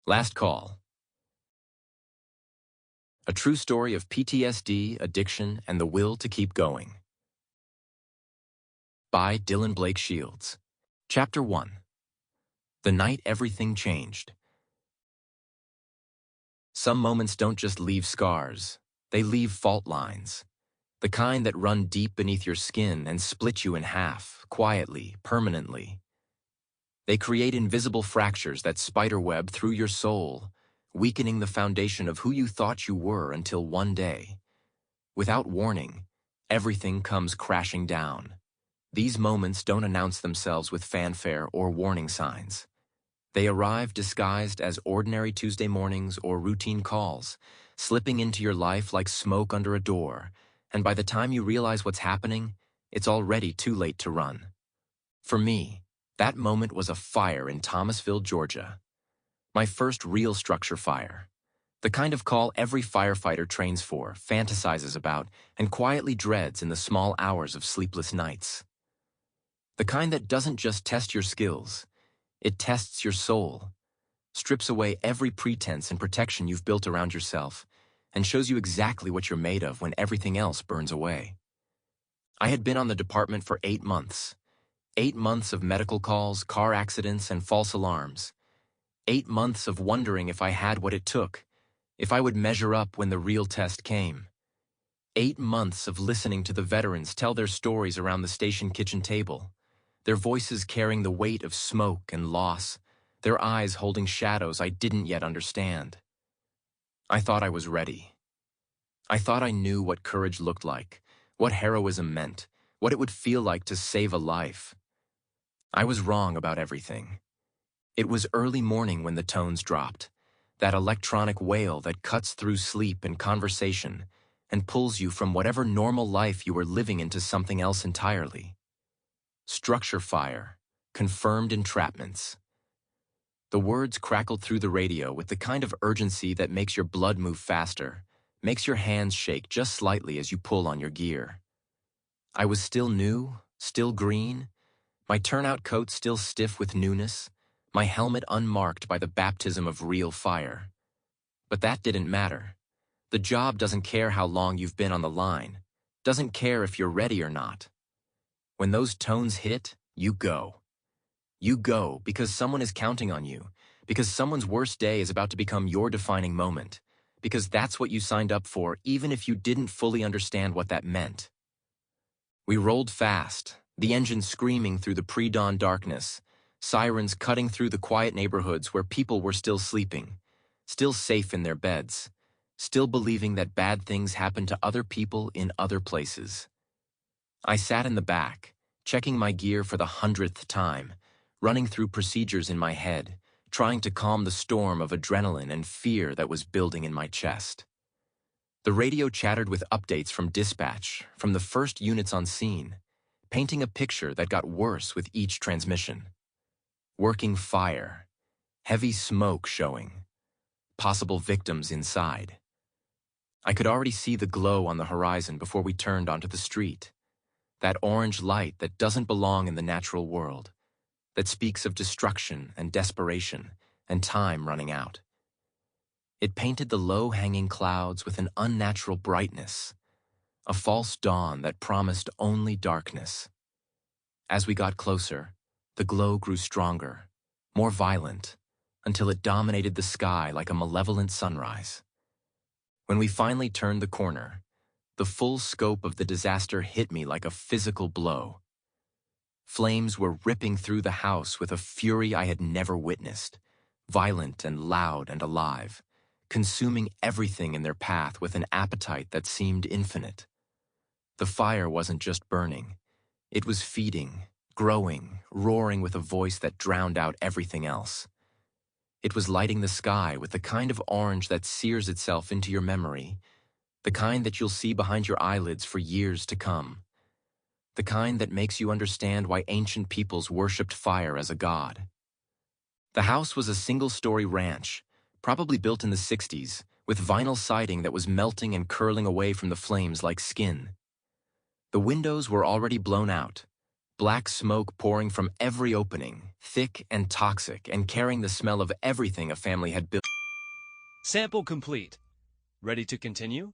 Last Call. A true story of PTSD, addiction, and the will to keep going. By Dylan Blake Shields. Chapter 1. The Night Everything Changed. Some moments don't just leave scars, they leave fault lines. The kind that run deep beneath your skin and split you in half, quietly, permanently. They create invisible fractures that spiderweb through your soul, weakening the foundation of who you thought you were until one day, without warning, everything comes crashing down. These moments don't announce themselves with fanfare or warning signs. They arrive disguised as ordinary Tuesday mornings or routine calls, slipping into your life like smoke under a door, and by the time you realize what's happening, it's already too late to run. For me, that moment was a fire in Thomasville, Georgia. My first real structure fire. The kind of call every firefighter trains for, fantasizes about, and quietly dreads in the small hours of sleepless nights. The kind that doesn't just test your skills, it tests your soul, strips away every pretense and protection you've built around yourself, and shows you exactly what you're made of when everything else burns away. I had been on the department for 8 months. 8 months of medical calls, car accidents, and false alarms. 8 months of wondering if I had what it took, if I would measure up when the real test came. 8 months of listening to the veterans tell their stories around the station kitchen table, their voices carrying the weight of smoke and loss, their eyes holding shadows I didn't yet understand. I thought I was ready. I thought I knew what courage looked like, what heroism meant, what it would feel like to save a life. I was wrong about everything. It was early morning when the tones dropped, that electronic wail that cuts through sleep and conversation and pulls you from whatever normal life you were living into something else entirely. Structure fire, confirmed entrapments. The words crackled through the radio with the kind of urgency that makes your blood move faster, makes your hands shake just slightly as you pull on your gear. I was still new, still green, my turnout coat still stiff with newness, my helmet unmarked by the baptism of real fire. But that didn't matter. The job doesn't care how long you've been on the line, doesn't care if you're ready or not. When those tones hit, you go. You go because someone is counting on you, because someone's worst day is about to become your defining moment, because that's what you signed up for even if you didn't fully understand what that meant. We rolled fast, the engine screaming through the pre-dawn darkness, sirens cutting through the quiet neighborhoods where people were still sleeping, still safe in their beds, still believing that bad things happen to other people in other places. I sat in the back, checking my gear for the 100th time, running through procedures in my head, trying to calm the storm of adrenaline and fear that was building in my chest. The radio chattered with updates from dispatch, from the first units on scene, painting a picture that got worse with each transmission. Working fire, heavy smoke showing, possible victims inside. I could already see the glow on the horizon before we turned onto the street. That orange light that doesn't belong in the natural world, that speaks of destruction and desperation and time running out. It painted the low-hanging clouds with an unnatural brightness, a false dawn that promised only darkness. As we got closer, the glow grew stronger, more violent, until it dominated the sky like a malevolent sunrise. When we finally turned the corner, the full scope of the disaster hit me like a physical blow. Flames were ripping through the house with a fury I had never witnessed, violent and loud and alive, consuming everything in their path with an appetite that seemed infinite. The fire wasn't just burning. It was feeding, growing, roaring with a voice that drowned out everything else. It was lighting the sky with the kind of orange that sears itself into your memory, the kind that you'll see behind your eyelids for years to come, the kind that makes you understand why ancient peoples worshipped fire as a god. The house was a single-story ranch, probably built in the 60s, with vinyl siding that was melting and curling away from the flames like skin. The windows were already blown out, black smoke pouring from every opening, thick and toxic and carrying the smell of everything a family had built. Sample complete. Ready to continue?